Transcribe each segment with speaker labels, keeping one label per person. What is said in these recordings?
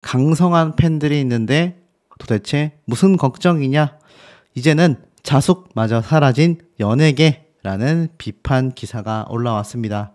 Speaker 1: 강성한 팬들이 있는데 도대체 무슨 걱정이냐? 이제는 자숙마저 사라진 연예계라는 비판 기사가 올라왔습니다.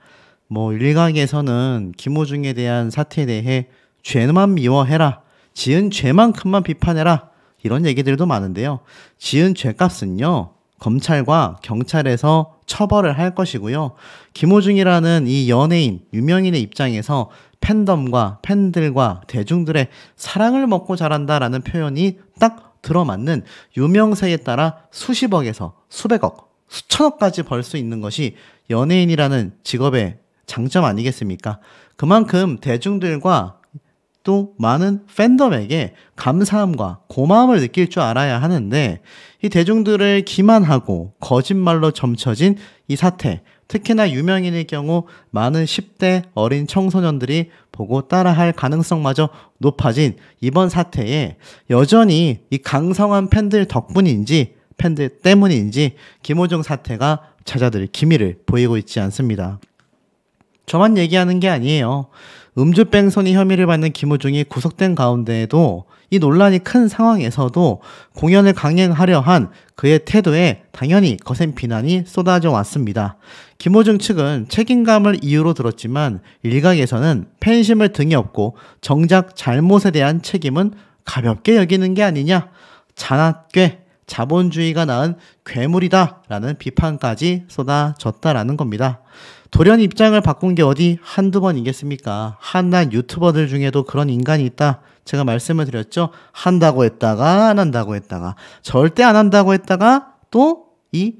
Speaker 1: 뭐 일각에서는 김호중에 대한 사태에 대해 죄만 미워해라, 지은 죄만큼만 비판해라, 이런 얘기들도 많은데요. 지은 죄값은요, 검찰과 경찰에서 처벌을 할 것이고요. 김호중이라는 이 연예인, 유명인의 입장에서 팬덤과 팬들과 대중들의 사랑을 먹고 자란다라는 표현이 딱 들어맞는 유명세에 따라 수십억에서 수백억, 수천억까지 벌 수 있는 것이 연예인이라는 직업의 장점 아니겠습니까? 그만큼 대중들과 또 많은 팬덤에게 감사함과 고마움을 느낄 줄 알아야 하는데, 이 대중들을 기만하고 거짓말로 점쳐진 이 사태, 특히나 유명인의 경우 많은 10대 어린 청소년들이 보고 따라할 가능성마저 높아진 이번 사태에 여전히 이 강성한 팬들 덕분인지 팬들 때문인지 김호중 사태가 잦아들 기미를 보이고 있지 않습니다. 저만 얘기하는 게 아니에요. 음주뺑소니 혐의를 받는 김호중이 구속된 가운데에도 이 논란이 큰 상황에서도 공연을 강행하려 한 그의 태도에 당연히 거센 비난이 쏟아져 왔습니다. 김호중 측은 책임감을 이유로 들었지만 일각에서는 팬심을 등에 업고 정작 잘못에 대한 책임은 가볍게 여기는 게 아니냐, 잔악괴, 자본주의가 낳은 괴물이다 라는 비판까지 쏟아졌다라는 겁니다. 돌연 입장을 바꾼 게 어디 한두 번이겠습니까? 한낱 유튜버들 중에도 그런 인간이 있다. 제가 말씀을 드렸죠. 한다고 했다가 안 한다고 했다가 절대 안 한다고 했다가 또 이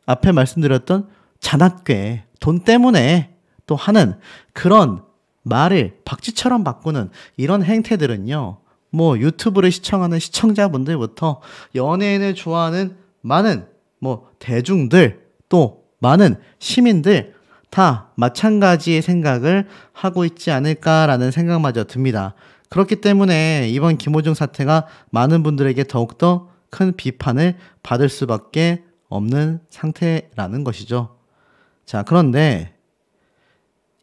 Speaker 1: 앞에 말씀드렸던 잔악괴, 돈 때문에 또 하는 그런 말을 박쥐처럼 바꾸는 이런 행태들은요, 뭐 유튜브를 시청하는 시청자분들부터 연예인을 좋아하는 많은 뭐 대중들, 또 많은 시민들 다 마찬가지의 생각을 하고 있지 않을까라는 생각마저 듭니다. 그렇기 때문에 이번 김호중 사태가 많은 분들에게 더욱더 큰 비판을 받을 수밖에 없는 상태라는 것이죠. 자, 그런데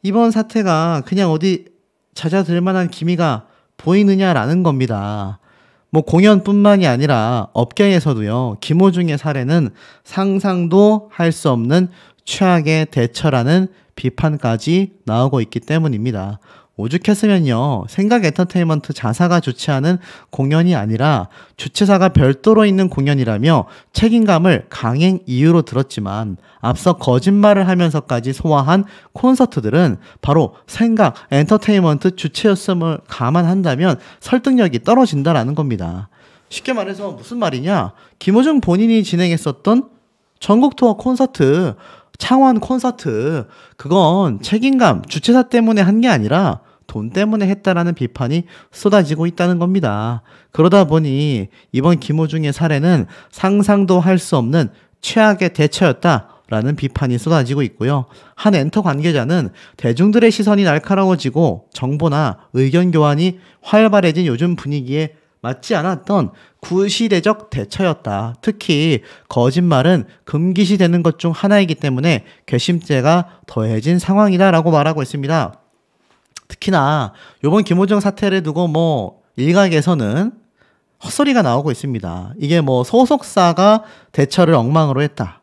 Speaker 1: 이번 사태가 그냥 어디 잦아들 만한 기미가 보이느냐라는 겁니다. 뭐 공연뿐만이 아니라 업계에서도요, 김호중의 사례는 상상도 할 수 없는 최악의 대처라는 비판까지 나오고 있기 때문입니다. 오죽했으면요, 생각 엔터테인먼트 자사가 주최하는 공연이 아니라 주최사가 별도로 있는 공연이라며 책임감을 강행 이유로 들었지만 앞서 거짓말을 하면서까지 소화한 콘서트들은 바로 생각 엔터테인먼트 주최였음을 감안한다면 설득력이 떨어진다라는 겁니다. 쉽게 말해서 무슨 말이냐, 김호중 본인이 진행했었던 전국 투어 콘서트, 창원 콘서트, 그건 책임감, 주최사 때문에 한 게 아니라 돈 때문에 했다라는 비판이 쏟아지고 있다는 겁니다. 그러다 보니 이번 김호중의 사례는 상상도 할 수 없는 최악의 대처였다라는 비판이 쏟아지고 있고요. 한 엔터 관계자는 대중들의 시선이 날카로워지고 정보나 의견 교환이 활발해진 요즘 분위기에 맞지 않았던 구시대적 대처였다. 특히 거짓말은 금기시 되는 것 중 하나이기 때문에 괘씸죄가 더해진 상황이다라고 말하고 있습니다. 특히나 이번 김호중 사태를 두고 뭐 일각에서는 헛소리가 나오고 있습니다. 이게 뭐 소속사가 대처를 엉망으로 했다.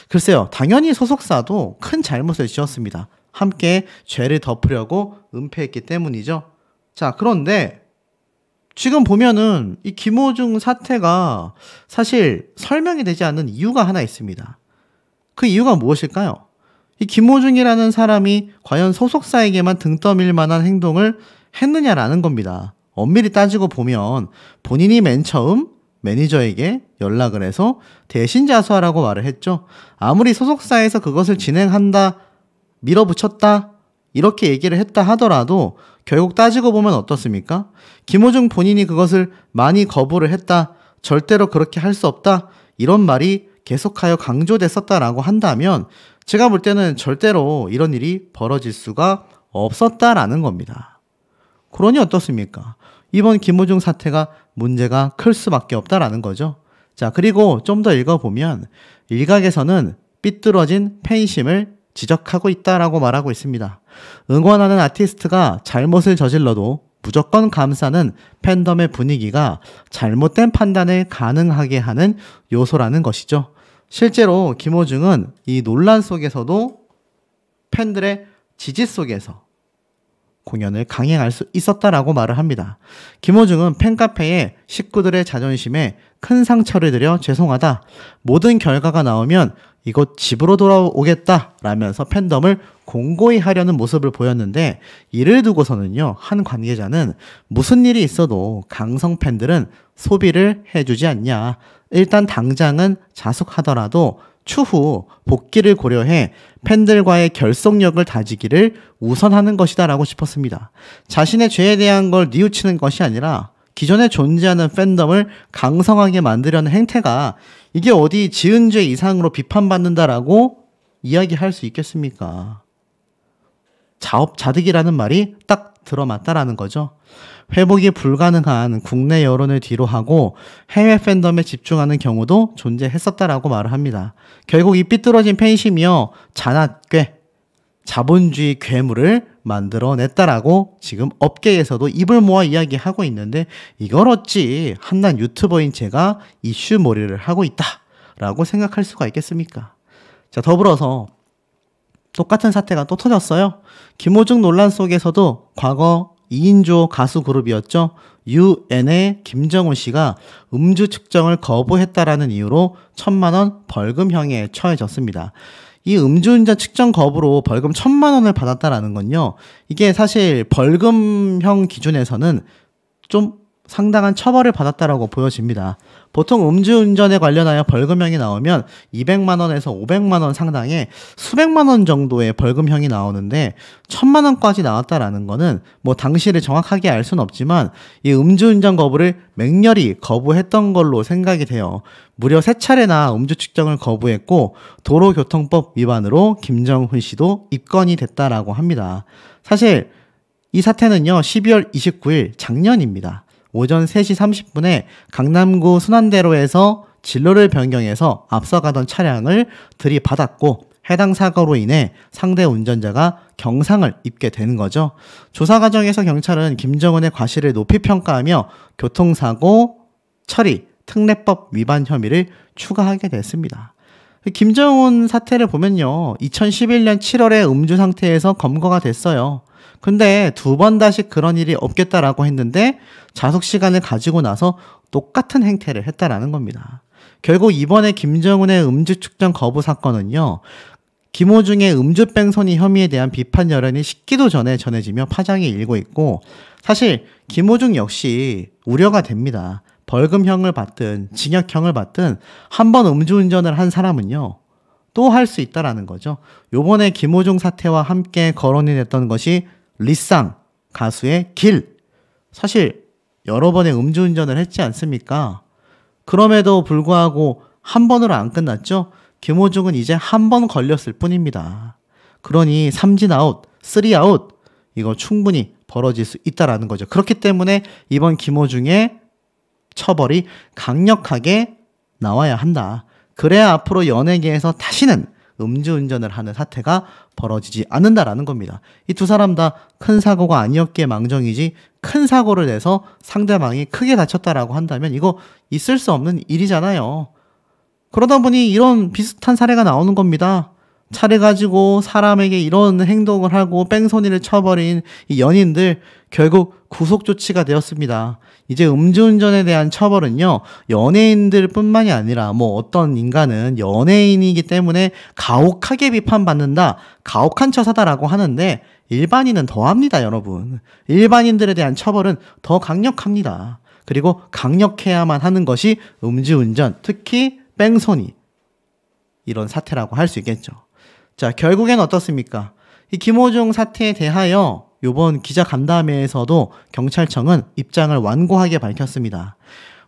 Speaker 1: 글쎄요, 당연히 소속사도 큰 잘못을 지었습니다. 함께 죄를 덮으려고 은폐했기 때문이죠. 자, 그런데 지금 보면은 이 김호중 사태가 사실 설명이 되지 않는 이유가 하나 있습니다. 그 이유가 무엇일까요? 이 김호중이라는 사람이 과연 소속사에게만 등 떠밀 만한 행동을 했느냐라는 겁니다. 엄밀히 따지고 보면 본인이 맨 처음 매니저에게 연락을 해서 대신 자수하라고 말을 했죠. 아무리 소속사에서 그것을 진행한다, 밀어붙였다, 이렇게 얘기를 했다 하더라도 결국 따지고 보면 어떻습니까? 김호중 본인이 그것을 많이 거부를 했다, 절대로 그렇게 할 수 없다, 이런 말이 계속하여 강조됐었다라고 한다면 제가 볼 때는 절대로 이런 일이 벌어질 수가 없었다라는 겁니다. 그러니 어떻습니까? 이번 김호중 사태가 문제가 클 수밖에 없다라는 거죠. 자, 그리고 좀 더 읽어보면 일각에서는 삐뚤어진 팬심을 지적하고 있다라고 말하고 있습니다. 응원하는 아티스트가 잘못을 저질러도 무조건 감싸는 팬덤의 분위기가 잘못된 판단을 가능하게 하는 요소라는 것이죠. 실제로 김호중은 이 논란 속에서도 팬들의 지지 속에서 공연을 강행할 수 있었다라고 말을 합니다. 김호중은 팬카페에 식구들의 자존심에 큰 상처를 드려 죄송하다. 모든 결과가 나오면 이곳 집으로 돌아오겠다 라면서 팬덤을 공고히 하려는 모습을 보였는데, 이를 두고서는요, 한 관계자는 무슨 일이 있어도 강성 팬들은 소비를 해주지 않냐. 일단 당장은 자숙하더라도 추후 복귀를 고려해 팬들과의 결속력을 다지기를 우선하는 것이다 라고 짚었습니다. 자신의 죄에 대한 걸 뉘우치는 것이 아니라 기존에 존재하는 팬덤을 강성하게 만들려는 행태가 이게 어디 지은 죄 이상으로 비판받는다라고 이야기할 수 있겠습니까? 자업자득이라는 말이 딱 들어맞다라는 거죠. 회복이 불가능한 국내 여론을 뒤로하고 해외 팬덤에 집중하는 경우도 존재했었다라고 말을 합니다. 결국 이 삐뚤어진 팬심이요, 잔악괴, 자본주의 괴물을 만들어냈다라고 지금 업계에서도 입을 모아 이야기하고 있는데, 이걸 어찌 한낱 유튜버인 제가 이슈몰이를 하고 있다라고 생각할 수가 있겠습니까? 자, 더불어서 똑같은 사태가 또 터졌어요. 김호중 논란 속에서도 과거 2인조 가수 그룹이었죠. UN의 김정훈 씨가 음주 측정을 거부했다라는 이유로 1,000만 원 벌금형에 처해졌습니다. 이 음주운전 측정 거부로 벌금 1,000만 원을 받았다라는 건요, 이게 사실 벌금형 기준에서는 좀 상당한 처벌을 받았다라고 보여집니다. 보통 음주운전에 관련하여 벌금형이 나오면 200만 원에서 500만 원 상당의 수백만 원 정도의 벌금형이 나오는데, 1,000만 원까지 나왔다라는 거는 뭐 당시를 정확하게 알 수는 없지만 이 음주운전 거부를 맹렬히 거부했던 걸로 생각이 돼요. 무려 3차례나 음주 측정을 거부했고 도로교통법 위반으로 김정훈 씨도 입건이 됐다라고 합니다. 사실 이 사태는요, 12월 29일 작년입니다. 오전 3시 30분에 강남구 순환대로에서 진로를 변경해서 앞서가던 차량을 들이받았고, 해당 사고로 인해 상대 운전자가 경상을 입게 되는 거죠. 조사 과정에서 경찰은 김정은의 과실을 높이 평가하며 교통사고 처리, 특례법 위반 혐의를 추가하게 됐습니다. 김정은 사태를 보면요, 2011년 7월에 음주 상태에서 검거가 됐어요. 근데 2번 다시 그런 일이 없겠다라고 했는데 자숙 시간을 가지고 나서 똑같은 행태를 했다라는 겁니다. 결국 이번에 김정은의 음주 측정 거부 사건은요, 김호중의 음주 뺑소니 혐의에 대한 비판 여론이 식기도 전에 전해지며 파장이 일고 있고, 사실 김호중 역시 우려가 됩니다. 벌금형을 받든 징역형을 받든 한 번 음주운전을 한 사람은요, 또 할 수 있다라는 거죠. 요번에 김호중 사태와 함께 거론이 됐던 것이 리쌍 가수의 길. 사실 여러 번의 음주운전을 했지 않습니까? 그럼에도 불구하고 한 번으로 안 끝났죠. 김호중은 이제 한 번 걸렸을 뿐입니다. 그러니 3진 아웃, 3 아웃, 이거 충분히 벌어질 수 있다라는 거죠. 그렇기 때문에 이번 김호중의 처벌이 강력하게 나와야 한다. 그래야 앞으로 연예계에서 다시는 음주운전을 하는 사태가 벌어지지 않는다라는 겁니다. 이 두 사람 다 큰 사고가 아니었기에 망정이지, 큰 사고를 내서 상대방이 크게 다쳤다라고 한다면 이거 있을 수 없는 일이잖아요. 그러다 보니 이런 비슷한 사례가 나오는 겁니다. 차를 가지고 사람에게 이런 행동을 하고 뺑소니를 쳐버린 이 연인들, 결국 구속 조치가 되었습니다. 이제 음주운전에 대한 처벌은요, 연예인들 뿐만이 아니라 뭐 어떤 인간은 연예인이기 때문에 가혹하게 비판받는다, 가혹한 처사다라고 하는데 일반인은 더합니다, 여러분. 일반인들에 대한 처벌은 더 강력합니다. 그리고 강력해야만 하는 것이 음주운전, 특히 뺑소니, 이런 사태라고 할 수 있겠죠. 자, 결국엔 어떻습니까? 이 김호중 사태에 대하여 이번 기자간담회에서도 경찰청은 입장을 완고하게 밝혔습니다.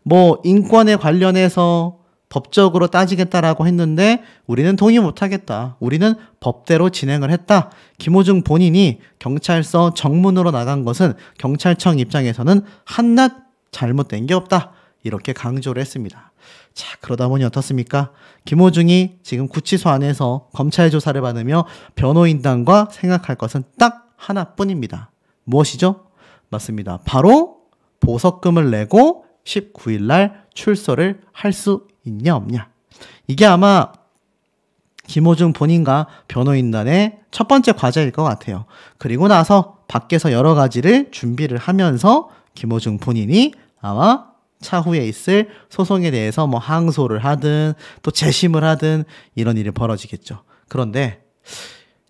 Speaker 1: 뭐 인권에 관련해서 법적으로 따지겠다라고 했는데 우리는 동의 못하겠다. 우리는 법대로 진행을 했다. 김호중 본인이 경찰서 정문으로 나간 것은 경찰청 입장에서는 한낱 잘못된 게 없다. 이렇게 강조를 했습니다. 자, 그러다 보니 어떻습니까? 김호중이 지금 구치소 안에서 검찰 조사를 받으며 변호인단과 생각할 것은 딱 하나뿐입니다. 무엇이죠? 맞습니다. 바로 보석금을 내고 19일 날 출소를 할 수 있냐 없냐. 이게 아마 김호중 본인과 변호인단의 첫 번째 과제일 것 같아요. 그리고 나서 밖에서 여러 가지를 준비를 하면서 김호중 본인이 아마 차후에 있을 소송에 대해서 뭐 항소를 하든 또 재심을 하든 이런 일이 벌어지겠죠. 그런데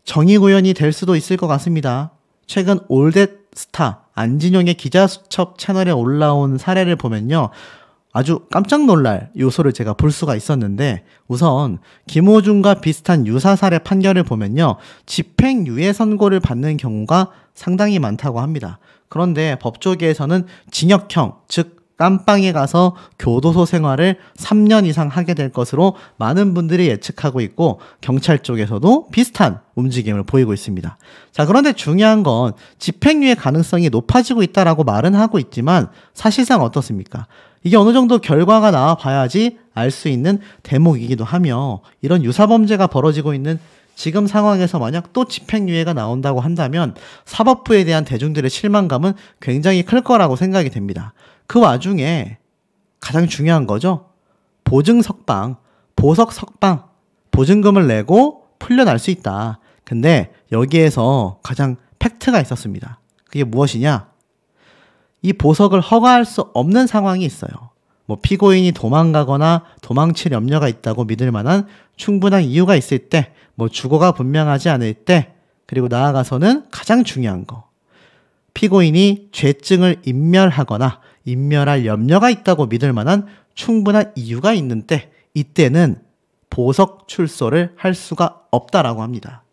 Speaker 1: 정의구현이 될 수도 있을 것 같습니다. 최근 올댓 스타 안진용의 기자수첩 채널에 올라온 사례를 보면요. 아주 깜짝 놀랄 요소를 제가 볼 수가 있었는데, 우선 김호중과 비슷한 유사 사례 판결을 보면요. 집행유예 선고를 받는 경우가 상당히 많다고 합니다. 그런데 법조계에서는 징역형, 즉 깜빵에 가서 교도소 생활을 3년 이상 하게 될 것으로 많은 분들이 예측하고 있고, 경찰 쪽에서도 비슷한 움직임을 보이고 있습니다. 자, 그런데 중요한 건 집행유예 가능성이 높아지고 있다라고 말은 하고 있지만 사실상 어떻습니까? 이게 어느 정도 결과가 나와 봐야지 알 수 있는 대목이기도 하며, 이런 유사범죄가 벌어지고 있는 지금 상황에서 만약 또 집행유예가 나온다고 한다면 사법부에 대한 대중들의 실망감은 굉장히 클 거라고 생각이 됩니다. 그 와중에 가장 중요한 거죠. 보증석방, 보석석방, 보증금을 내고 풀려날 수 있다. 근데 여기에서 가장 팩트가 있었습니다. 그게 무엇이냐? 이 보석을 허가할 수 없는 상황이 있어요. 뭐 피고인이 도망가거나 도망칠 염려가 있다고 믿을 만한 충분한 이유가 있을 때, 뭐 주거가 분명하지 않을 때, 그리고 나아가서는 가장 중요한 거, 피고인이 죄증을 인멸하거나 인멸할 염려가 있다고 믿을 만한 충분한 이유가 있는 때, 이때는 보석 출소를 할 수가 없다라고 합니다.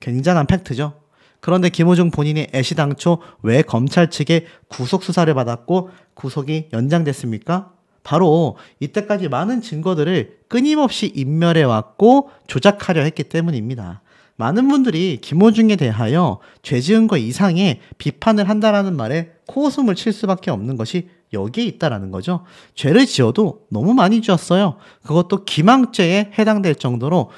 Speaker 1: 굉장한 팩트죠. 그런데 김호중 본인이 애시당초 왜 검찰 측에 구속수사를 받았고 구속이 연장됐습니까? 바로 이때까지 많은 증거들을 끊임없이 인멸해왔고 조작하려 했기 때문입니다. 많은 분들이 김호중에 대하여 죄 지은 것 이상의 비판을 한다라는 말에 코웃음을 칠 수밖에 없는 것이 여기에 있다라는 거죠. 죄를 지어도 너무 많이 지었어요. 그것도 기망죄에 해당될 정도로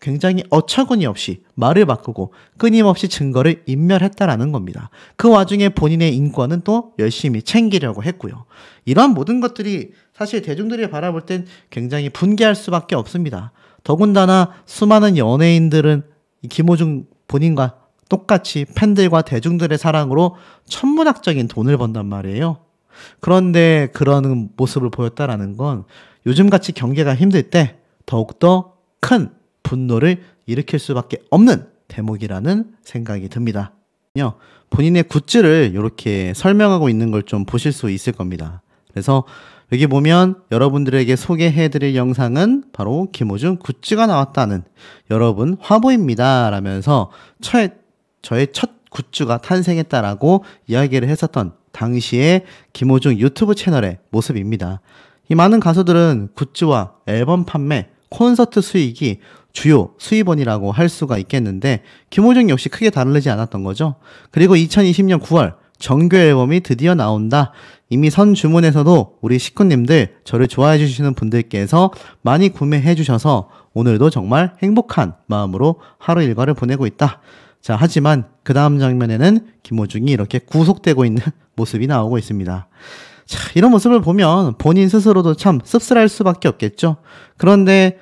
Speaker 1: 굉장히 어처구니 없이 말을 바꾸고 끊임없이 증거를 인멸했다라는 겁니다. 그 와중에 본인의 인권은 또 열심히 챙기려고 했고요. 이러한 모든 것들이 사실 대중들이 바라볼 땐 굉장히 분개할 수밖에 없습니다. 더군다나 수많은 연예인들은 이 김호중 본인과 똑같이 팬들과 대중들의 사랑으로 천문학적인 돈을 번단 말이에요. 그런데 그런 모습을 보였다라는 건 요즘같이 경계가 힘들 때 더욱더 큰 분노를 일으킬 수밖에 없는 대목이라는 생각이 듭니다. 본인의 굿즈를 이렇게 설명하고 있는 걸 좀 보실 수 있을 겁니다. 그래서 여기 보면 여러분들에게 소개해드릴 영상은 바로 김호중 굿즈가 나왔다는, 여러분 화보입니다 라면서 저의 첫 굿즈가 탄생했다라고 이야기를 했었던 당시의 김호중 유튜브 채널의 모습입니다. 이 많은 가수들은 굿즈와 앨범 판매, 콘서트 수익이 주요 수입원이라고 할 수가 있겠는데, 김호중 역시 크게 다르지 않았던 거죠. 그리고 2020년 9월 정규 앨범이 드디어 나온다. 이미 선 주문에서도 우리 식구님들, 저를 좋아해 주시는 분들께서 많이 구매해 주셔서 오늘도 정말 행복한 마음으로 하루 일과를 보내고 있다. 자, 하지만 그 다음 장면에는 김호중이 이렇게 구속되고 있는 모습이 나오고 있습니다. 자, 이런 모습을 보면 본인 스스로도 참 씁쓸할 수밖에 없겠죠. 그런데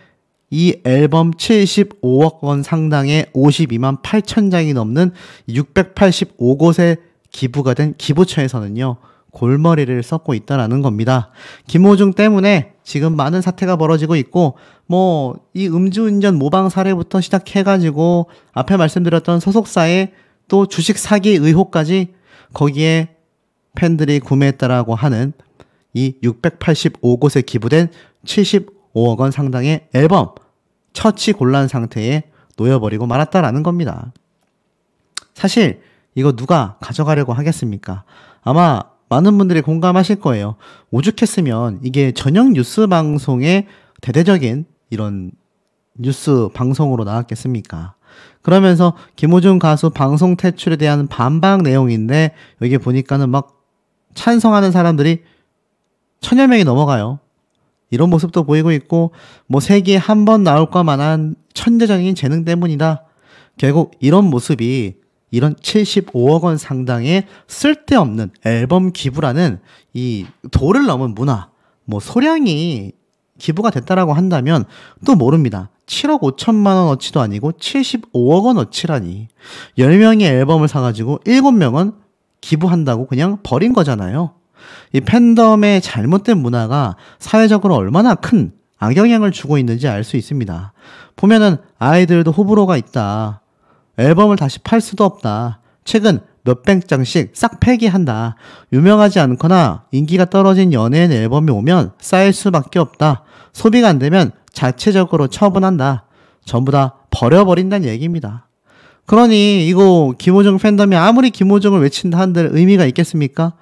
Speaker 1: 이 앨범 75억 원 상당의 52만 8천 장이 넘는 685곳에 기부가 된 기부처에서는요, 골머리를 썩고 있다라는 겁니다. 김호중 때문에 지금 많은 사태가 벌어지고 있고, 뭐 이 음주운전 모방 사례부터 시작해가지고 앞에 말씀드렸던 소속사의 또 주식 사기 의혹까지, 거기에 팬들이 구매했다라고 하는 이 685곳에 기부된 75억 원 상당의 앨범, 처치 곤란 상태에 놓여버리고 말았다라는 겁니다. 사실 이거 누가 가져가려고 하겠습니까? 아마 많은 분들이 공감하실 거예요. 오죽했으면 이게 저녁 뉴스 방송의 대대적인 이런 뉴스 방송으로 나왔겠습니까? 그러면서 김호중 가수 방송 퇴출에 대한 반박 내용인데, 여기 보니까는 막 찬성하는 사람들이 1000여 명이 넘어가요. 이런 모습도 보이고 있고, 뭐 세기에 한 번 나올 것만한 천재적인 재능 때문이다. 결국 이런 모습이 이런 75억 원 상당의 쓸데없는 앨범 기부라는 이 도를 넘은 문화, 뭐 소량이 기부가 됐다라고 한다면 또 모릅니다. 7억 5천만 원어치도 아니고 75억 원어치라니. 10명의 앨범을 사가지고 7명은 기부한다고 그냥 버린 거잖아요. 이 팬덤의 잘못된 문화가 사회적으로 얼마나 큰 악영향을 주고 있는지 알 수 있습니다. 보면은 아이들도 호불호가 있다. 앨범을 다시 팔 수도 없다. 최근 몇백 장씩 싹 폐기한다. 유명하지 않거나 인기가 떨어진 연예인 앨범이 오면 쌓일 수밖에 없다. 소비가 안 되면 자체적으로 처분한다. 전부 다 버려버린다는 얘기입니다. 그러니 이거 김호중 팬덤이 아무리 김호중을 외친다 한들 의미가 있겠습니까?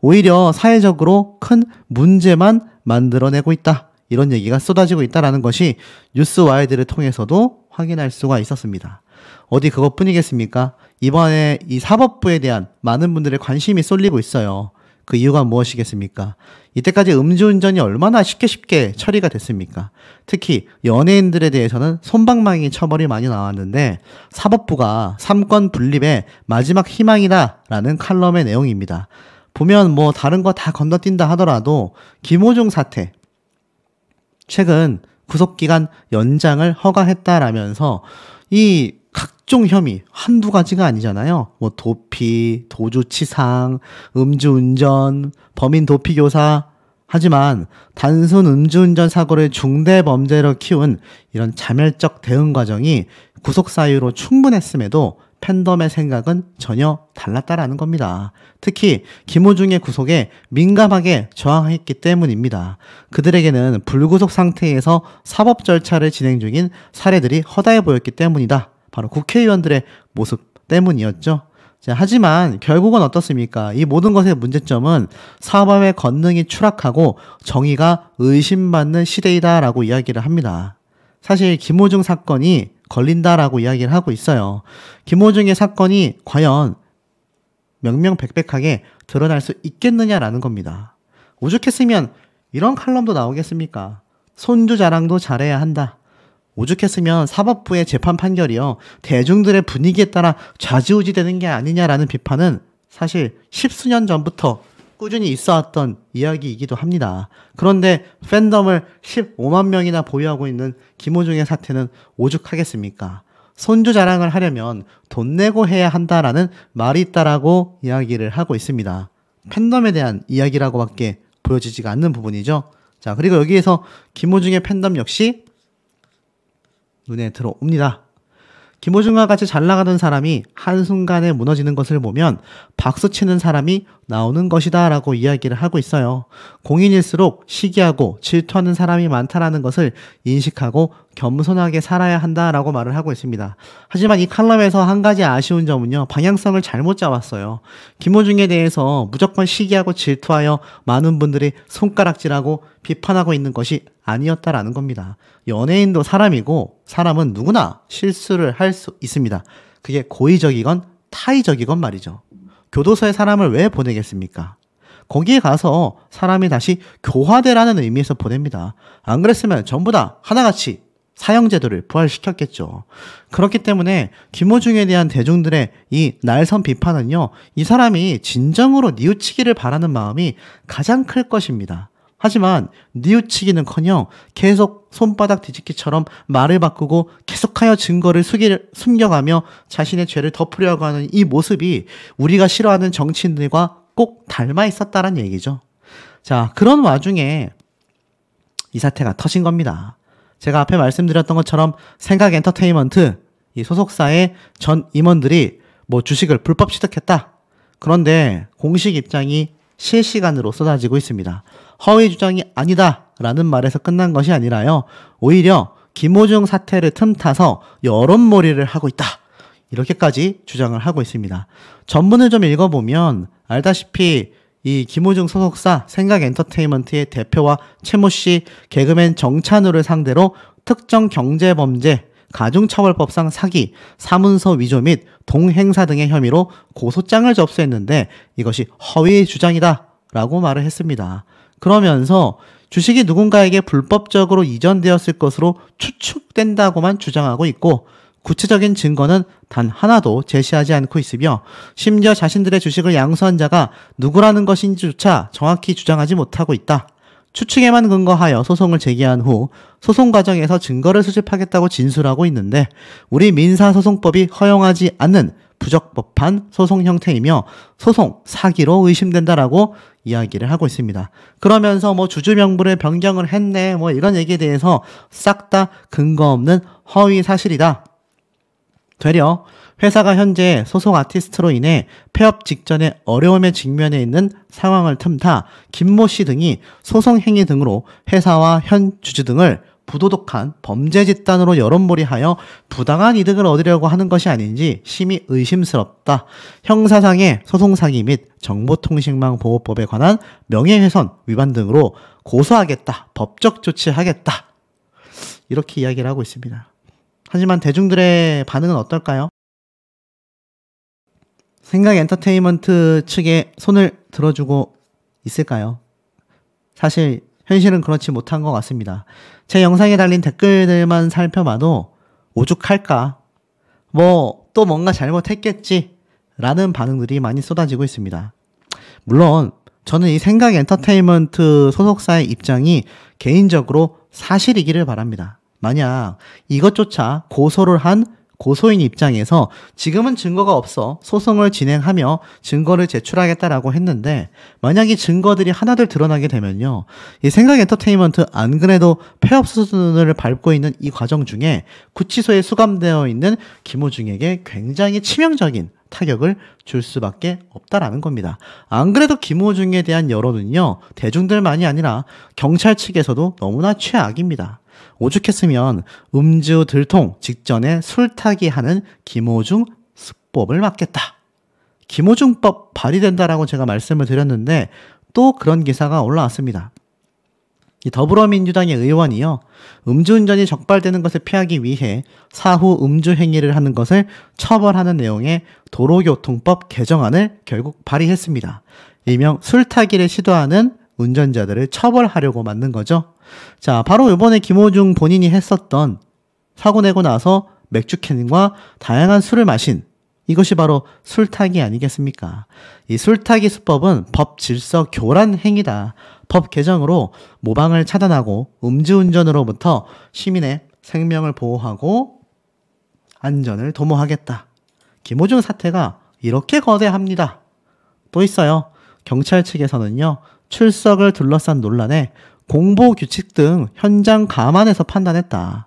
Speaker 1: 오히려 사회적으로 큰 문제만 만들어내고 있다. 이런 얘기가 쏟아지고 있다는 것이 뉴스와이드를 통해서도 확인할 수가 있었습니다. 어디 그것뿐이겠습니까? 이번에 이 사법부에 대한 많은 분들의 관심이 쏠리고 있어요. 그 이유가 무엇이겠습니까? 이때까지 음주운전이 얼마나 쉽게 처리가 됐습니까? 특히 연예인들에 대해서는 솜방망이 처벌이 많이 나왔는데 사법부가 삼권 분립의 마지막 희망이다라는 칼럼의 내용입니다. 보면 뭐 다른 거 다 건너뛴다 하더라도 김호중 사태 최근 구속기간 연장을 허가했다라면서 이 각종 혐의 한두 가지가 아니잖아요. 뭐 도피, 도주치상, 음주운전, 범인 도피교사. 하지만 단순 음주운전 사고를 중대범죄로 키운 이런 자멸적 대응 과정이 구속 사유로 충분했음에도 팬덤의 생각은 전혀 달랐다라는 겁니다. 특히 김호중의 구속에 민감하게 저항했기 때문입니다. 그들에게는 불구속 상태에서 사법 절차를 진행 중인 사례들이 허다해 보였기 때문이다. 바로 국회의원들의 모습 때문이었죠. 자, 하지만 결국은 어떻습니까? 이 모든 것의 문제점은 사법의 권능이 추락하고 정의가 의심받는 시대이다라고 이야기를 합니다. 사실 김호중 사건이 걸린다라고 이야기를 하고 있어요. 김호중의 사건이 과연 명명백백하게 드러날 수 있겠느냐라는 겁니다. 오죽했으면 이런 칼럼도 나오겠습니까? 손주 자랑도 잘해야 한다. 오죽했으면 사법부의 재판 판결이요, 대중들의 분위기에 따라 좌지우지 되는 게 아니냐라는 비판은 사실 십수년 전부터 꾸준히 있어왔던 이야기이기도 합니다. 그런데 팬덤을 15만 명이나 보유하고 있는 김호중의 사태는 오죽하겠습니까? 손주 자랑을 하려면 돈 내고 해야 한다라는 말이 있다라고 이야기를 하고 있습니다. 팬덤에 대한 이야기라고밖에 보여지지가 않는 부분이죠. 자, 그리고 여기에서 김호중의 팬덤 역시 눈에 들어옵니다. 김호중과 같이 잘 나가던 사람이 한순간에 무너지는 것을 보면 박수치는 사람이 나오는 것이다 라고 이야기를 하고 있어요. 공인일수록 시기하고 질투하는 사람이 많다라는 것을 인식하고 겸손하게 살아야 한다라고 말을 하고 있습니다. 하지만 이 칼럼에서 한 가지 아쉬운 점은요, 방향성을 잘못 잡았어요. 김호중에 대해서 무조건 시기하고 질투하여 많은 분들이 손가락질하고 비판하고 있는 것이 아니었다라는 겁니다. 연예인도 사람이고 사람은 누구나 실수를 할 수 있습니다. 그게 고의적이건 타의적이건 말이죠. 교도소에 사람을 왜 보내겠습니까? 거기에 가서 사람이 다시 교화되라는 의미에서 보냅니다. 안 그랬으면 전부 다 하나같이 사형제도를 부활시켰겠죠. 그렇기 때문에 김호중에 대한 대중들의 이 날선 비판은요, 이 사람이 진정으로 뉘우치기를 바라는 마음이 가장 클 것입니다. 하지만 뉘우치기는커녕 계속 손바닥 뒤집기처럼 말을 바꾸고 계속하여 증거를 숨겨가며 자신의 죄를 덮으려고 하는 이 모습이 우리가 싫어하는 정치인들과 꼭 닮아 있었다는 얘기죠. 자, 그런 와중에 이 사태가 터진 겁니다. 제가 앞에 말씀드렸던 것처럼 생각 엔터테인먼트 이 소속사의 전 임원들이 뭐 주식을 불법 취득했다. 그런데 공식 입장이 실시간으로 쏟아지고 있습니다. 허위 주장이 아니다 라는 말에서 끝난 것이 아니라요, 오히려 김호중 사태를 틈타서 여론몰이를 하고 있다, 이렇게까지 주장을 하고 있습니다. 전문을 좀 읽어보면 알다시피 이 김호중 소속사 생각엔터테인먼트의 대표와 최모씨, 개그맨 정찬우를 상대로 특정 경제범죄, 가중처벌법상 사기, 사문서 위조 및 동행사 등의 혐의로 고소장을 접수했는데 이것이 허위 주장이다 라고 말을 했습니다. 그러면서 주식이 누군가에게 불법적으로 이전되었을 것으로 추측된다고만 주장하고 있고, 구체적인 증거는 단 하나도 제시하지 않고 있으며 심지어 자신들의 주식을 양수한 자가 누구라는 것인지조차 정확히 주장하지 못하고 있다. 추측에만 근거하여 소송을 제기한 후 소송 과정에서 증거를 수집하겠다고 진술하고 있는데 우리 민사소송법이 허용하지 않는 부적법한 소송 형태이며 소송 사기로 의심된다라고 이야기를 하고 있습니다. 그러면서 뭐 주주명부를 변경을 했네 뭐 이런 얘기에 대해서 싹 다 근거 없는 허위 사실이다. 되려 회사가 현재 소속 아티스트로 인해 폐업 직전에 어려움에 직면해 있는 상황을 틈타 김모 씨 등이 소송 행위 등으로 회사와 현 주주 등을 부도덕한 범죄 집단으로 여론몰이하여 부당한 이득을 얻으려고 하는 것이 아닌지 심히 의심스럽다. 형사상의 소송 사기 및 정보통신망 보호법에 관한 명예훼손 위반 등으로 고소하겠다. 법적 조치하겠다. 이렇게 이야기를 하고 있습니다. 하지만 대중들의 반응은 어떨까요? 생각 엔터테인먼트 측에 손을 들어주고 있을까요? 사실 현실은 그렇지 못한 것 같습니다. 제 영상에 달린 댓글들만 살펴봐도 오죽할까? 뭐 또 뭔가 잘못했겠지? 라는 반응들이 많이 쏟아지고 있습니다. 물론 저는 이 생각 엔터테인먼트 소속사의 입장이 개인적으로 사실이기를 바랍니다. 만약 이것조차 고소를 한 고소인 입장에서 지금은 증거가 없어 소송을 진행하며 증거를 제출하겠다라고 했는데 만약 이 증거들이 하나둘 드러나게 되면요. 이 생각 엔터테인먼트 안 그래도 폐업 수순을 밟고 있는 이 과정 중에 구치소에 수감되어 있는 김호중에게 굉장히 치명적인 타격을 줄 수밖에 없다라는 겁니다. 안 그래도 김호중에 대한 여론은요. 대중들만이 아니라 경찰 측에서도 너무나 최악입니다. 오죽했으면 음주 들통 직전에 술타기 하는 김호중 수법을 막겠다. 김호중법 발의된다라고 제가 말씀을 드렸는데 또 그런 기사가 올라왔습니다. 이 더불어민주당의 의원이요. 음주운전이 적발되는 것을 피하기 위해 사후 음주 행위를 하는 것을 처벌하는 내용의 도로교통법 개정안을 결국 발의했습니다. 일명 술타기를 시도하는 운전자들을 처벌하려고 만든 거죠. 자, 바로 이번에 김호중 본인이 했었던 사고 내고 나서 맥주캔과 다양한 술을 마신 이것이 바로 술타기 아니겠습니까? 이 술타기 수법은 법 질서 교란 행위다. 법 개정으로 모방을 차단하고 음주운전으로부터 시민의 생명을 보호하고 안전을 도모하겠다. 김호중 사태가 이렇게 거대합니다. 또 있어요. 경찰 측에서는요. 출석을 둘러싼 논란에 공보 규칙 등 현장 감안해서 판단했다.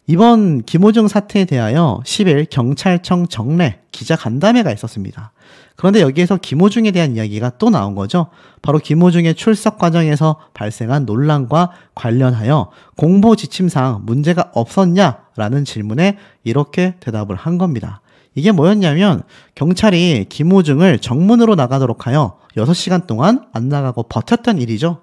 Speaker 1: 이번 김호중 사태에 대하여 10일 경찰청 정례 기자간담회가 있었습니다. 그런데 여기에서 김호중에 대한 이야기가 또 나온 거죠. 바로 김호중의 출석 과정에서 발생한 논란과 관련하여 공보 지침상 문제가 없었냐라는 질문에 이렇게 대답을 한 겁니다. 이게 뭐였냐면 경찰이 김호중을 정문으로 나가도록 하여 6시간 동안 안 나가고 버텼던 일이죠.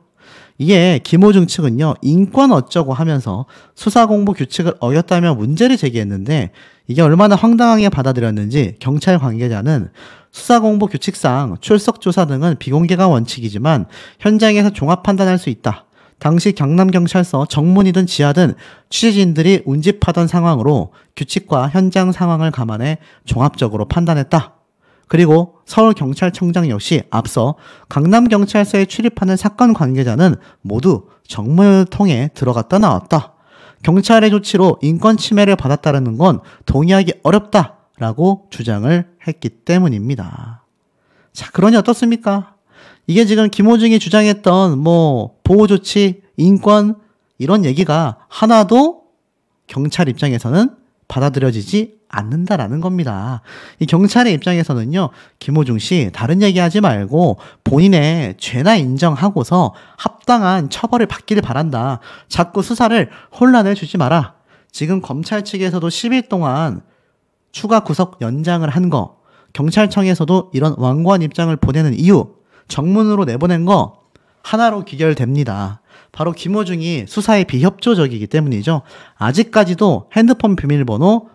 Speaker 1: 이게 김호중 측은요. 인권 어쩌고 하면서 수사공보 규칙을 어겼다며 문제를 제기했는데 이게 얼마나 황당하게 받아들였는지 경찰 관계자는 수사공보 규칙상 출석조사 등은 비공개가 원칙이지만 현장에서 종합 판단할 수 있다. 당시 경남경찰서 정문이든 지하든 취재진들이 운집하던 상황으로 규칙과 현장 상황을 감안해 종합적으로 판단했다. 그리고 서울경찰청장 역시 앞서 강남경찰서에 출입하는 사건 관계자는 모두 정문을 통해 들어갔다 나왔다. 경찰의 조치로 인권 침해를 받았다는 건 동의하기 어렵다라고 주장을 했기 때문입니다. 자, 그러니 어떻습니까? 이게 지금 김호중이 주장했던 보호조치, 인권 이런 얘기가 하나도 경찰 입장에서는 받아들여지지 않는다라는 겁니다. 이 경찰의 입장에서는요, 김호중 씨 다른 얘기하지 말고 본인의 죄나 인정하고서 합당한 처벌을 받기를 바란다. 자꾸 수사를 혼란을 주지 마라. 지금 검찰 측에서도 10일 동안 추가 구속 연장을 한 거, 경찰청에서도 이런 완고한 입장을 보내는 이유, 정문으로 내보낸 거 하나로 귀결됩니다. 바로 김호중이 수사에 비협조적이기 때문이죠. 아직까지도 핸드폰 비밀번호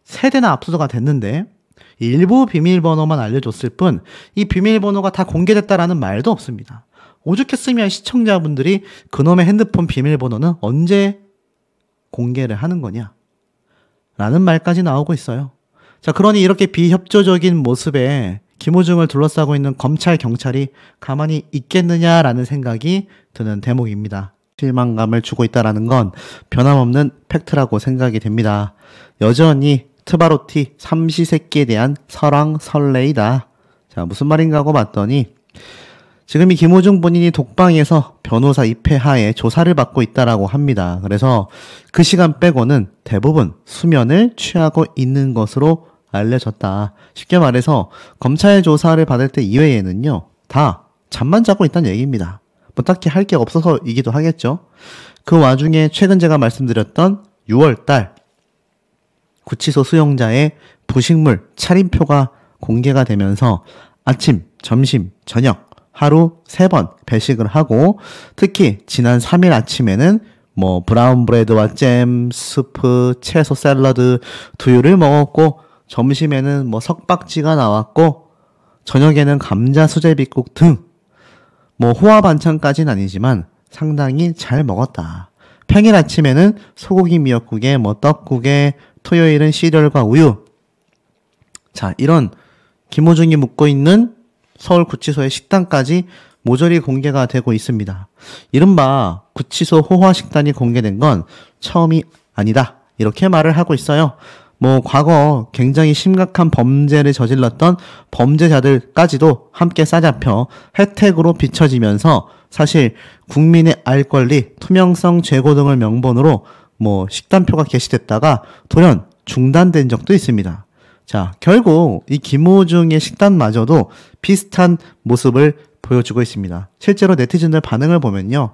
Speaker 1: 3대나 압수가 됐는데 일부 비밀번호만 알려줬을 뿐 이 비밀번호가 다 공개됐다라는 말도 없습니다. 오죽했으면 시청자분들이 그놈의 핸드폰 비밀번호는 언제 공개를 하는 거냐? 라는 말까지 나오고 있어요. 자, 그러니 이렇게 비협조적인 모습에 김호중을 둘러싸고 있는 검찰, 경찰이 가만히 있겠느냐라는 생각이 드는 대목입니다. 실망감을 주고 있다는 건 변함없는 팩트라고 생각이 됩니다. 여전히 트바로티 삼시세끼에 대한 설왕설래이다. 자, 무슨 말인가 하고 봤더니 지금 이 김호중 본인이 독방에서 변호사 입회하에 조사를 받고 있다라고 합니다. 그래서 그 시간 빼고는 대부분 수면을 취하고 있는 것으로 알려졌다. 쉽게 말해서 검찰 조사를 받을 때 이외에는요, 다 잠만 자고 있다는 얘기입니다. 뭐 딱히 할 게 없어서이기도 하겠죠. 그 와중에 최근 제가 말씀드렸던 6월달 구치소 수용자의 부식물 차림표가 공개가 되면서 아침, 점심, 저녁 하루 3번 배식을 하고, 특히 지난 3일 아침에는 뭐 브라운 브레드와 잼, 스프, 채소 샐러드, 두유를 먹었고, 점심에는 뭐 석박지가 나왔고, 저녁에는 감자 수제비국 등 뭐 호화 반찬까지는 아니지만 상당히 잘 먹었다. 평일 아침에는 소고기 미역국에 뭐 떡국에, 토요일은 시리얼과 우유. 자, 이런 김호중이 묵고 있는 서울구치소의 식단까지 모조리 공개가 되고 있습니다. 이른바 구치소 호화식단이 공개된 건 처음이 아니다. 이렇게 말을 하고 있어요. 뭐 과거 굉장히 심각한 범죄를 저질렀던 범죄자들까지도 함께 싸잡혀 혜택으로 비춰지면서 사실 국민의 알 권리, 투명성 제고 등을 명분으로 뭐 식단표가 게시됐다가 돌연 중단된 적도 있습니다. 자, 결국 이 김호중의 식단마저도 비슷한 모습을 보여주고 있습니다. 실제로 네티즌들 반응을 보면요,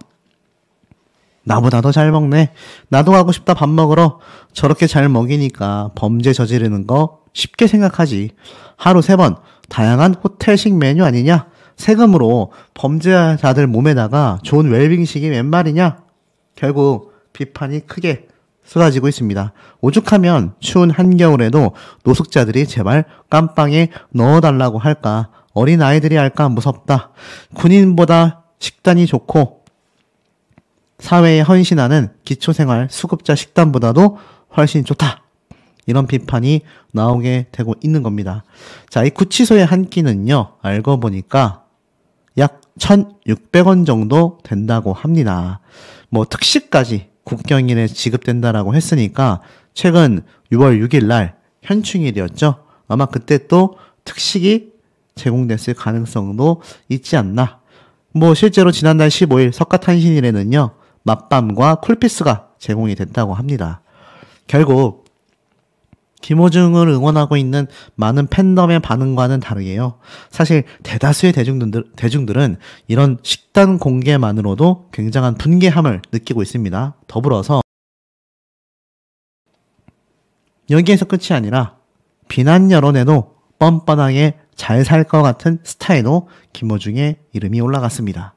Speaker 1: 나보다 더 잘 먹네, 나도 가고 싶다 밥 먹으러, 저렇게 잘 먹이니까 범죄 저지르는 거 쉽게 생각하지, 하루 3번 다양한 호텔식 메뉴 아니냐, 세금으로 범죄자들 몸에다가 좋은 웰빙식이 웬 말이냐. 결국 비판이 크게 쏟아지고 있습니다. 오죽하면 추운 한겨울에도 노숙자들이 제발 깜빵에 넣어달라고 할까, 어린 아이들이 할까 무섭다, 군인보다 식단이 좋고 사회에 헌신하는 기초생활 수급자 식단보다도 훨씬 좋다, 이런 비판이 나오게 되고 있는 겁니다. 자, 이 구치소의 한 끼는요, 알고 보니까 약 1,600원 정도 된다고 합니다. 뭐 특식까지 국경일에 지급된다라고 했으니까 최근 6월 6일 날 현충일이었죠. 아마 그때 또 특식이 제공됐을 가능성도 있지 않나. 뭐 실제로 지난달 15일 석가탄신일에는요, 맛밤과 쿨피스가 제공이 됐다고 합니다. 결국 김호중을 응원하고 있는 많은 팬덤의 반응과는 다르게요, 사실 대다수의 대중들은 이런 식단 공개만으로도 굉장한 분개함을 느끼고 있습니다. 더불어서 여기에서 끝이 아니라 비난 여론에도 뻔뻔하게 잘 살 것 같은 스타에도 김호중의 이름이 올라갔습니다.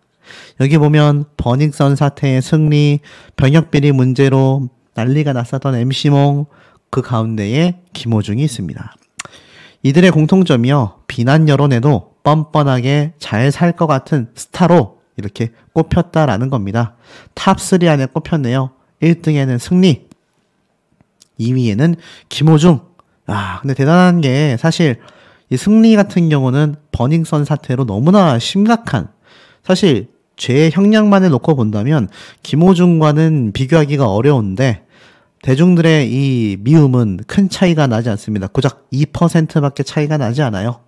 Speaker 1: 여기 보면 버닝썬 사태의 승리, 병역비리 문제로 난리가 났었던 MC몽, 그 가운데에 김호중이 있습니다. 이들의 공통점이요, 비난 여론에도 뻔뻔하게 잘 살 것 같은 스타로 이렇게 꼽혔다라는 겁니다. 탑3 안에 꼽혔네요. 1등에는 승리, 2위에는 김호중. 근데 대단한 게 사실 이 승리 같은 경우는 버닝썬 사태로 너무나 심각한, 사실 죄의 형량만을 놓고 본다면 김호중과는 비교하기가 어려운데 대중들의 이 미움은 큰 차이가 나지 않습니다. 고작 2%밖에 차이가 나지 않아요.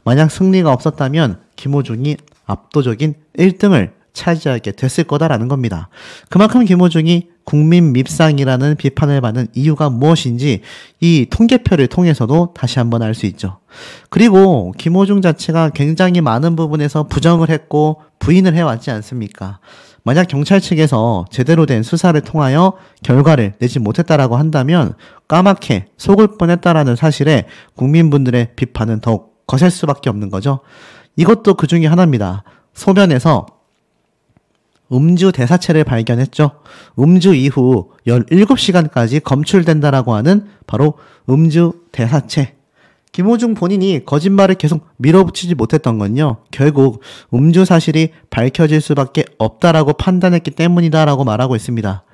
Speaker 1: 만약 승리가 없었다면 김호중이 압도적인 1등을 차지하게 됐을 거다라는 겁니다. 그만큼 김호중이 국민 밉상이라는 비판을 받는 이유가 무엇인지 이 통계표를 통해서도 다시 한번 알 수 있죠. 그리고 김호중 자체가 굉장히 많은 부분에서 부정을 했고 부인을 해왔지 않습니까? 만약 경찰 측에서 제대로 된 수사를 통하여 결과를 내지 못했다라고 한다면 까맣게 속을 뻔했다라는 사실에 국민분들의 비판은 더욱 거셀 수밖에 없는 거죠. 이것도 그 중에 하나입니다. 소변에서 음주 대사체를 발견했죠. 음주 이후 17시간까지 검출된다라고 하는 바로 음주 대사체. 김호중 본인이 거짓말을 계속 밀어붙이지 못했던 건요, 결국 음주 사실이 밝혀질 수밖에 없다라고 판단했기 때문이다라고 말하고 있습니다.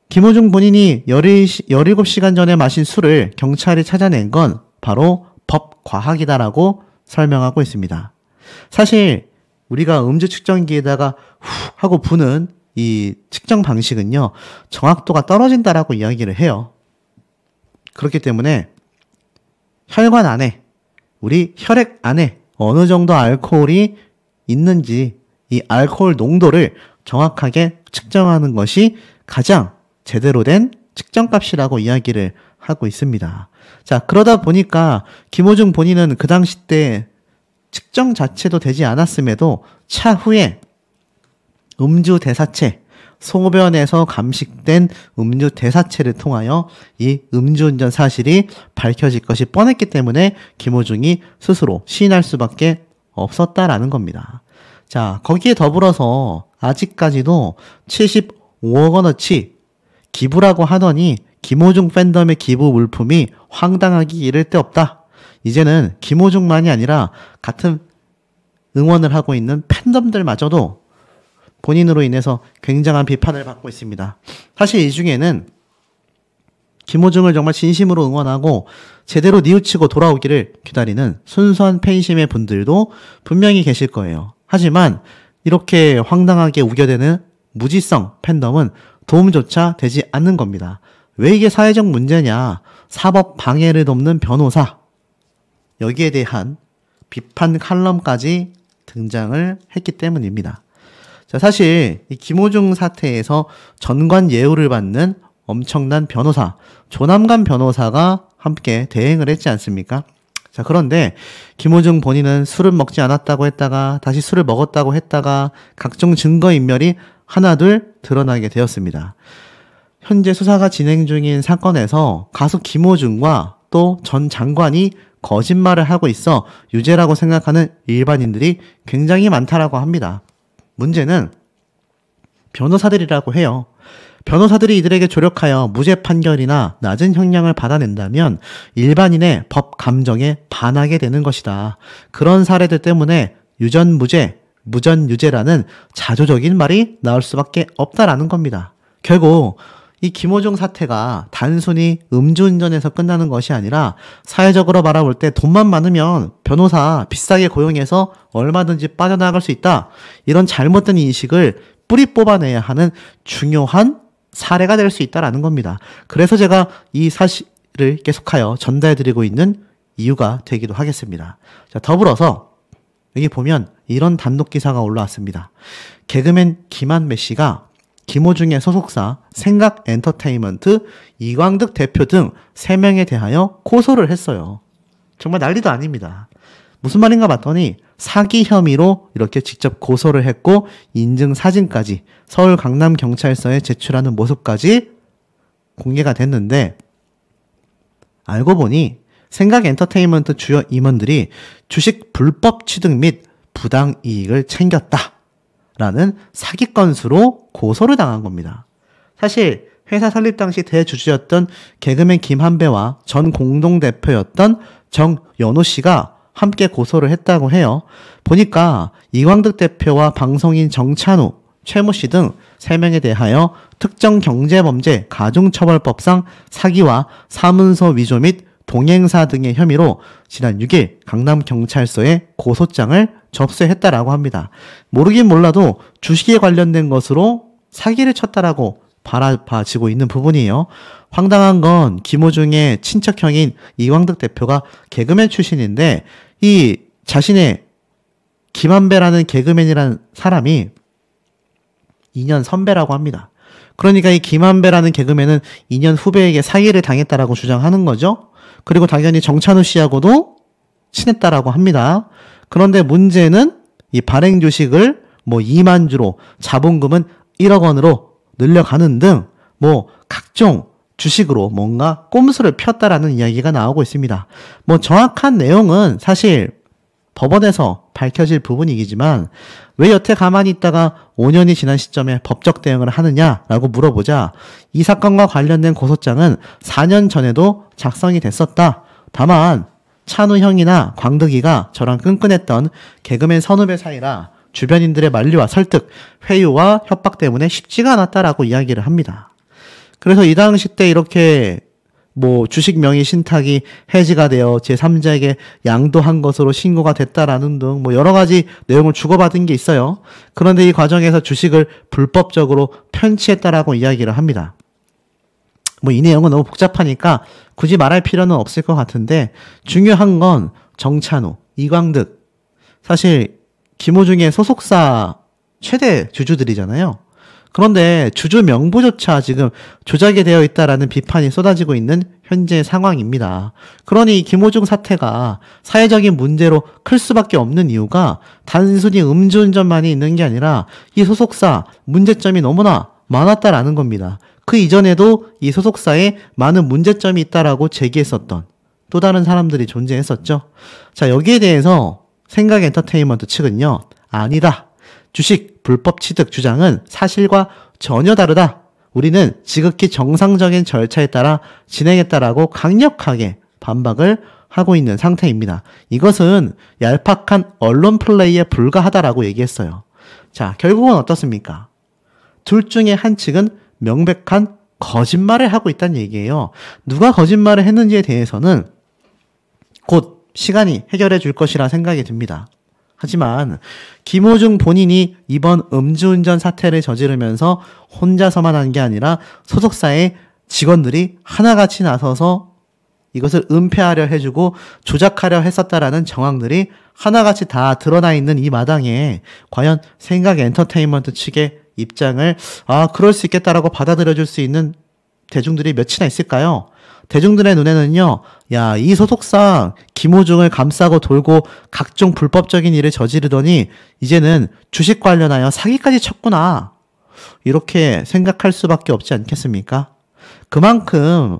Speaker 1: 김호중 본인이 17시간 전에 마신 술을 경찰이 찾아낸 건 바로 법과학이다라고 설명하고 있습니다. 사실 우리가 음주 측정기에다가 후 하고 부는 이 측정 방식은요, 정확도가 떨어진다라고 이야기를 해요. 그렇기 때문에 혈관 안에, 우리 혈액 안에 어느 정도 알코올이 있는지 이 알코올 농도를 정확하게 측정하는 것이 가장 제대로 된 측정값이라고 이야기를 하고 있습니다. 자, 그러다 보니까 김호중 본인은 그 당시 때 측정 자체도 되지 않았음에도 차후에 음주 대사체, 소변에서 감식된 음주 대사체를 통하여 이 음주운전 사실이 밝혀질 것이 뻔했기 때문에 김호중이 스스로 시인할 수밖에 없었다라는 겁니다. 자, 거기에 더불어서 아직까지도 75억 원어치 기부라고 하더니 김호중 팬덤의 기부 물품이 황당하기 이를 데 없다. 이제는 김호중만이 아니라 같은 응원을 하고 있는 팬덤들마저도 본인으로 인해서 굉장한 비판을 받고 있습니다. 사실 이 중에는 김호중을 정말 진심으로 응원하고 제대로 뉘우치고 돌아오기를 기다리는 순수한 팬심의 분들도 분명히 계실 거예요. 하지만 이렇게 황당하게 우겨대는 무지성 팬덤은 도움조차 되지 않는 겁니다. 왜 이게 사회적 문제냐? 사법 방해를 돕는 변호사. 여기에 대한 비판 칼럼까지 등장을 했기 때문입니다. 자, 사실 이 김호중 사태에서 전관 예우를 받는 엄청난 변호사, 조남관 변호사가 함께 대행을 했지 않습니까? 자, 그런데 김호중 본인은 술을 먹지 않았다고 했다가 다시 술을 먹었다고 했다가 각종 증거인멸이 하나둘 드러나게 되었습니다. 현재 수사가 진행 중인 사건에서 가수 김호중과 또 전 장관이 거짓말을 하고 있어 유죄라고 생각하는 일반인들이 굉장히 많다라고 합니다. 문제는 변호사들이라고 해요. 변호사들이 이들에게 조력하여 무죄 판결이나 낮은 형량을 받아낸다면 일반인의 법 감정에 반하게 되는 것이다. 그런 사례들 때문에 유전무죄, 무전유죄라는 자조적인 말이 나올 수밖에 없다라는 겁니다. 결국 이 김호중 사태가 단순히 음주운전에서 끝나는 것이 아니라 사회적으로 바라볼 때 돈만 많으면 변호사 비싸게 고용해서 얼마든지 빠져나갈 수 있다. 이런 잘못된 인식을 뿌리 뽑아내야 하는 중요한 사례가 될 수 있다라는 겁니다. 그래서 제가 이 사실을 계속하여 전달해드리고 있는 이유가 되기도 하겠습니다. 자, 더불어서 여기 보면 이런 단독 기사가 올라왔습니다. 개그맨 김한배 씨가 김호중의 소속사 생각엔터테인먼트 이광득 대표 등 3명에 대하여 고소를 했어요. 정말 난리도 아닙니다. 무슨 말인가 봤더니 사기 혐의로 이렇게 직접 고소를 했고 인증 사진까지 서울 강남경찰서에 제출하는 모습까지 공개가 됐는데 알고 보니 생각엔터테인먼트 주요 임원들이 주식 불법 취득 및 부당이익을 챙겼다 라는 사기 건수로 고소를 당한 겁니다. 사실 회사 설립 당시 대주주였던 개그맨 김한배와 전 공동대표였던 정연호 씨가 함께 고소를 했다고 해요. 보니까 이광득 대표와 방송인 정찬우, 최모 씨 등 3명에 대하여 특정경제범죄 가중처벌법상 사기와 사문서 위조 및 동행사 등의 혐의로 지난 6일 강남경찰서에 고소장을 접수했다라고 합니다. 모르긴 몰라도 주식에 관련된 것으로 사기를 쳤다라고 바라봐지고 있는 부분이에요. 황당한 건 김호중의 친척형인 이광득 대표가 개그맨 출신인데 이 자신의 김한배라는 개그맨이라는 사람이 2년 선배라고 합니다. 그러니까 이 김한배라는 개그맨은 2년 후배에게 사기를 당했다라고 주장하는 거죠. 그리고 당연히 정찬우 씨하고도 친했다라고 합니다. 그런데 문제는 이 발행 주식을 뭐 2만 주로 자본금은 1억 원으로 늘려가는 등 뭐 각종 주식으로 뭔가 꼼수를 폈다라는 이야기가 나오고 있습니다. 뭐 정확한 내용은 사실 법원에서 밝혀질 부분이기지만 왜 여태 가만히 있다가 5년이 지난 시점에 법적 대응을 하느냐라고 물어보자 이 사건과 관련된 고소장은 4년 전에도 작성이 됐었다. 다만 찬우 형이나 광득이가 저랑 끈끈했던 개그맨 선후배 사이라 주변인들의 만류와 설득, 회유와 협박 때문에 쉽지가 않았다라고 이야기를 합니다. 그래서 이 당시 때 이렇게 뭐 주식 명의 신탁이 해지가 되어 제3자에게 양도한 것으로 신고가 됐다라는 등 뭐 여러 가지 내용을 주고받은 게 있어요. 그런데 이 과정에서 주식을 불법적으로 편취했다라고 이야기를 합니다. 뭐 이 내용은 너무 복잡하니까 굳이 말할 필요는 없을 것 같은데 중요한 건 정찬우, 이광득, 사실 김호중의 소속사 최대 주주들이잖아요. 그런데 주주 명부조차 지금 조작이 되어 있다라는 비판이 쏟아지고 있는 현재 상황입니다. 그러니 김호중 사태가 사회적인 문제로 클 수밖에 없는 이유가 단순히 음주운전만이 있는 게 아니라 이 소속사 문제점이 너무나 많았다라는 겁니다. 그 이전에도 이 소속사에 많은 문제점이 있다라고 제기했었던 또 다른 사람들이 존재했었죠. 자, 여기에 대해서 생각 엔터테인먼트 측은요. 아니다. 주식 불법 취득 주장은 사실과 전혀 다르다. 우리는 지극히 정상적인 절차에 따라 진행했다라고 강력하게 반박을 하고 있는 상태입니다. 이것은 얄팍한 언론 플레이에 불과하다라고 얘기했어요. 자, 결국은 어떻습니까? 둘 중에 한 측은 명백한 거짓말을 하고 있다는 얘기예요. 누가 거짓말을 했는지에 대해서는 곧 시간이 해결해 줄 것이라 생각이 듭니다. 하지만 김호중 본인이 이번 음주운전 사태를 저지르면서 혼자서만 한 게 아니라 소속사의 직원들이 하나같이 나서서 이것을 은폐하려 해주고 조작하려 했었다라는 정황들이 하나같이 다 드러나 있는 이 마당에 과연 생각 엔터테인먼트 측의 입장을 그럴 수 있겠다라고 받아들여줄 수 있는 대중들이 몇이나 있을까요? 대중들의 눈에는요, 야, 이 소속사 김호중을 감싸고 돌고 각종 불법적인 일을 저지르더니 이제는 주식 관련하여 사기까지 쳤구나. 이렇게 생각할 수밖에 없지 않겠습니까? 그만큼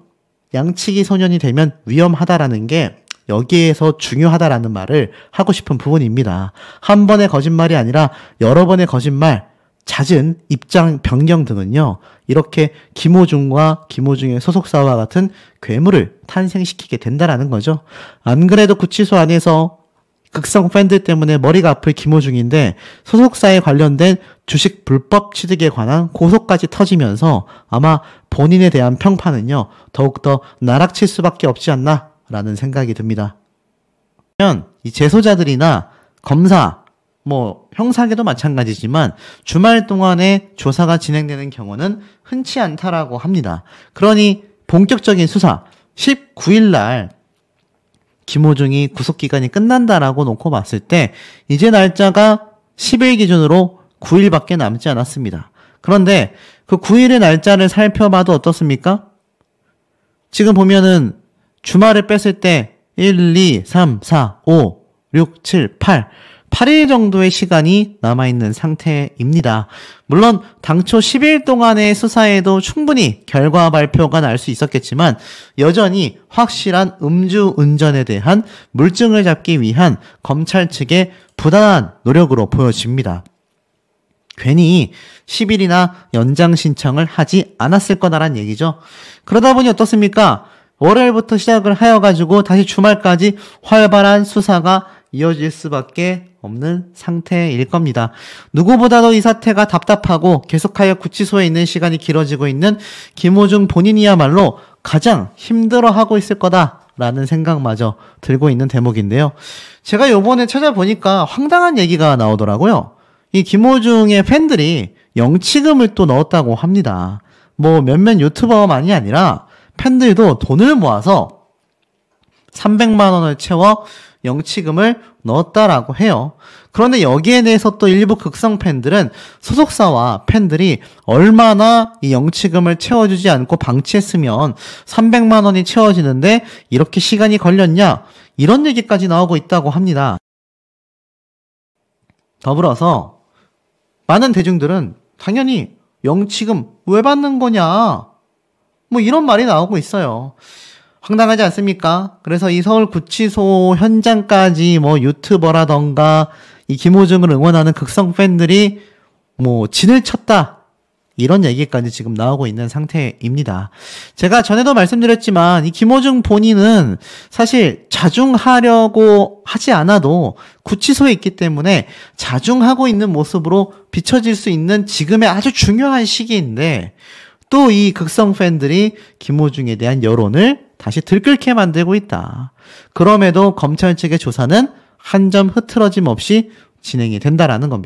Speaker 1: 양치기 소년이 되면 위험하다라는 게 여기에서 중요하다라는 말을 하고 싶은 부분입니다. 한 번의 거짓말이 아니라 여러 번의 거짓말, 잦은 입장 변경 등은요, 이렇게 김호중과 김호중의 소속사와 같은 괴물을 탄생시키게 된다라는 거죠. 안 그래도 구치소 안에서 극성 팬들 때문에 머리가 아플 김호중인데 소속사에 관련된 주식 불법 취득에 관한 고소까지 터지면서 아마 본인에 대한 평판은요, 더욱더 나락칠 수밖에 없지 않나라는 생각이 듭니다. 이 재소자들이나 검사, 뭐 형사계도 마찬가지지만 주말 동안에 조사가 진행되는 경우는 흔치 않다라고 합니다. 그러니 본격적인 수사 19일 날 김호중이 구속기간이 끝난다라고 놓고 봤을 때 이제 날짜가 10일 기준으로 9일밖에 남지 않았습니다. 그런데 그 9일의 날짜를 살펴봐도 어떻습니까? 지금 보면은 주말을 뺐을 때 1, 2, 3, 4, 5, 6, 7, 8일 정도의 시간이 남아있는 상태입니다. 물론 당초 10일 동안의 수사에도 충분히 결과 발표가 날 수 있었겠지만 여전히 확실한 음주운전에 대한 물증을 잡기 위한 검찰 측의 부단한 노력으로 보여집니다. 괜히 10일이나 연장 신청을 하지 않았을 거다란 얘기죠. 그러다 보니 어떻습니까? 월요일부터 시작을 하여가지고 다시 주말까지 활발한 수사가 이어질 수밖에 없는 상태일 겁니다. 누구보다도 이 사태가 답답하고 계속하여 구치소에 있는 시간이 길어지고 있는 김호중 본인이야말로 가장 힘들어하고 있을 거다라는 생각마저 들고 있는 대목인데요. 제가 요번에 찾아보니까 황당한 얘기가 나오더라고요. 이 김호중의 팬들이 영치금을 또 넣었다고 합니다. 뭐 몇몇 유튜버만이 아니라 팬들도 돈을 모아서 300만 원을 채워 영치금을 넣었다라고 해요. 그런데 여기에 대해서 또 일부 극성 팬들은 소속사와 팬들이 얼마나 이 영치금을 채워주지 않고 방치했으면 300만 원이 채워지는데 이렇게 시간이 걸렸냐, 이런 얘기까지 나오고 있다고 합니다. 더불어서 많은 대중들은 당연히 영치금 왜 받는 거냐, 뭐 이런 말이 나오고 있어요. 황당하지 않습니까? 그래서 이 서울구치소 현장까지 뭐 유튜버라던가 이 김호중을 응원하는 극성 팬들이 뭐 진을 쳤다, 이런 얘기까지 지금 나오고 있는 상태입니다. 제가 전에도 말씀드렸지만 이 김호중 본인은 사실 자중하려고 하지 않아도 구치소에 있기 때문에 자중하고 있는 모습으로 비춰질 수 있는 지금의 아주 중요한 시기인데 또 이 극성 팬들이 김호중에 대한 여론을 다시 들끓게 만들고 있다. 그럼에도 검찰 측의 조사는 한 점 흐트러짐 없이 진행이 된다라는 겁니다.